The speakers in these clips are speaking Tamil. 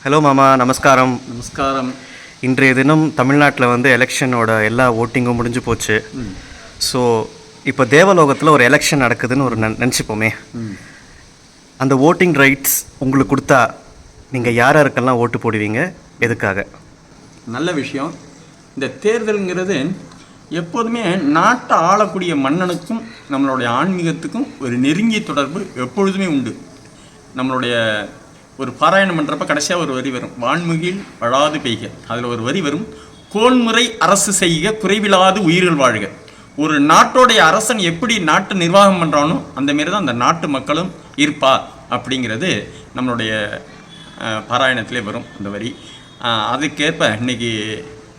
ஹலோ மாமா, நமஸ்காரம். நமஸ்காரம். இன்றைய தினம் தமிழ்நாட்டில் வந்து எலெக்ஷனோட எல்லா ஓட்டிங்கும் முடிஞ்சு போச்சு. ஸோ இப்போ தேவலோகத்தில் ஒரு எலெக்ஷன் நடக்குதுன்னு ஒரு நினச்சிப்போமே. அந்த ஓட்டிங் ரைட்ஸ் உங்களுக்கு கொடுத்தா நீங்கள் யார் யாருக்கெல்லாம் ஓட்டு போடுவீங்க, எதுக்காக? நல்ல விஷயம். இந்த தேர்தலுங்கிறது எப்போதுமே நாட்டை ஆளக்கூடிய மன்னனுக்கும் நம்மளுடைய ஆன்மீகத்துக்கும் ஒரு நெருங்கிய தொடர்பு எப்பொழுதுமே உண்டு. நம்மளுடைய ஒரு பாராயணம் பண்ணுறப்ப கடைசியாக ஒரு வரி வரும், வான்முகில் வளாது பெய்க. அதில் ஒரு வரி வரும், கோன்முறை அரசு செய்க குறைவில்லாது உயிர்கள் வாழ்க. ஒரு நாட்டோடைய அரசன் எப்படி நாட்டை நிர்வாகம் பண்ணுறானோ அந்த மாரி தான் அந்த நாட்டு மக்களும் இருப்பா அப்படிங்கிறது நம்மளுடைய பாராயணத்திலே வரும் அந்த வரி. அதுக்கேற்ப இன்றைக்கி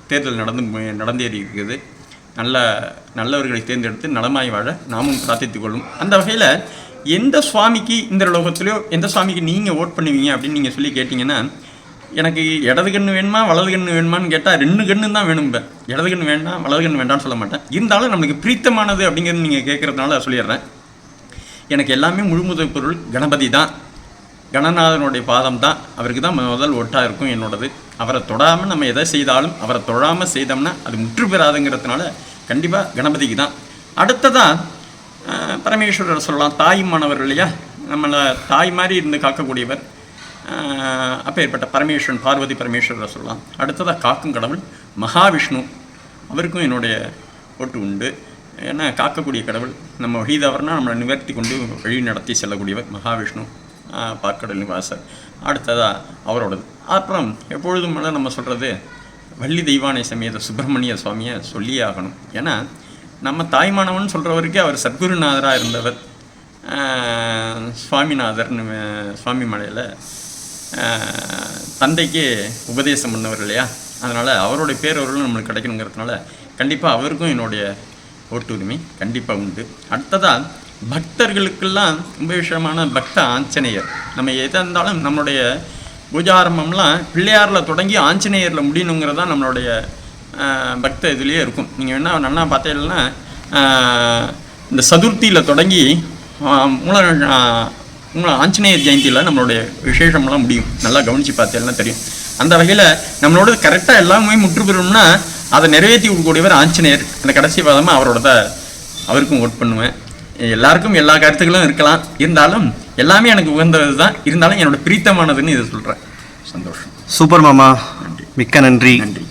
தேர்தல் நடந்தேறி இருக்குது. நல்லவர்களை தேர்ந்தெடுத்து நலமாய் வாழ நாமும் பிரார்த்தித்துக் கொள்ளும். அந்த வகையில் எந்த சுவாமிக்கு இந்த லோகத்துலையோ எந்த சுவாமிக்கு நீங்கள் ஓட் பண்ணுவீங்க அப்படின்னு நீங்கள் சொல்லி கேட்டிங்கன்னா, எனக்கு இடது கண்ணு வேணுமா வலது கண்ணு வேணுமான்னு கேட்டால் 2 கண்ணு தான் வேணும். இடது கண்ணு வேண்டாம் வலது கண்ணு வேண்டாம்னு சொல்ல மாட்டேன். இருந்தாலும் நம்மளுக்கு பிரித்தமானது அப்படிங்கிறது நீங்கள் கேட்குறதுனால சொல்லிடுறேன். எனக்கு எல்லாமே முழுமுதல் பொருள் கணபதி தான். கணநாதனுடைய பாதம் தான், அவருக்கு தான் முதல் ஓட்டாக இருக்கும் என்னோடது. அவரை தொடாமல் நம்ம எதை செய்தாலும், அவரை தொழாமல் செய்தோம்னா அது முற்று பெறாதுங்கிறதுனால கண்டிப்பாக கணபதிக்கு தான். அடுத்ததாக பரமேஸ்வரர் சொல்லலாம். தாயுமானவர் இல்லையா, நம்மளை தாய் மாதிரி இருந்து காக்கக்கூடியவர். அப்பேற்பட்ட பரமேஸ்வரன், பார்வதி பரமேஸ்வரரை சொல்லலாம். அடுத்ததாக காக்கும் கடவுள் மகாவிஷ்ணு, அவருக்கும் என்னுடைய ஓட்டு உண்டு. ஏன்னா காக்கக்கூடிய கடவுள், நம்ம வழி தவறுனா நம்மளை நிவர்த்தி கொண்டு வழி நடத்தி செல்லக்கூடியவர் மகாவிஷ்ணு, பார்க்கடல் நிவாசர். அடுத்ததாக அவரோடது. அப்புறம் எப்பொழுதும் நம்ம சொல்கிறது வள்ளி தெய்வானை சமேத சுப்பிரமணிய சுவாமியை சொல்லியே ஆகணும். ஏன்னா நம்ம தாய்மானவன் சொல்கிறவருக்கே அவர் சத்குருநாதராக இருந்தவர். சுவாமிநாதர்னு சுவாமி மலையில் தந்தைக்கு உபதேசம் பண்ணவர் இல்லையா, அதனால் அவருடைய பேரவர்களும் நம்மளுக்கு கிடைக்கணுங்கிறதுனால கண்டிப்பாக அவருக்கும் என்னுடைய ஓட்டு உரிமை கண்டிப்பாக உண்டு. அடுத்ததாக பக்தர்களுக்கெல்லாம் ரொம்ப விஷயமான பக்த ஆஞ்சநேயர். நம்ம எதாக இருந்தாலும் நம்மளுடைய பூஜாரம்பம்லாம் பிள்ளையாரில் தொடங்கி ஆஞ்சநேயரில் முடியணுங்கிறது தான் நம்மளுடைய பக்த இதுலேயே இருக்கும். நீங்கள் வேணால் நல்லா பார்த்தீங்கன்னா இந்த சதுர்த்தியில் தொடங்கி ஆஞ்சநேயர் ஜெயந்தியில் நம்மளுடைய விசேஷம்லாம் முடியும். நல்லா கவனித்து பார்த்தீங்கன்னா தெரியும். அந்த வகையில் நம்மளோட கரெக்டாக எல்லாமே முற்று பெறணும்னா அதை நிறைவேற்றி கொடுக்கக்கூடியவர் ஆஞ்சநேயர். அந்த கடைசி பாதமாக அவரோட அவருக்கும் ஓட் பண்ணுவேன். எல்லாருக்கும் எல்லா கருத்துக்களும் இருக்கலாம், இருந்தாலும் எல்லாமே எனக்கு உகந்தது தான். இருந்தாலும் என்னோட பிரித்தமானதுன்னு இதை சொல்கிறேன். சந்தோஷம். சூப்பர் மாமா, மிக்க நன்றி. நன்றி.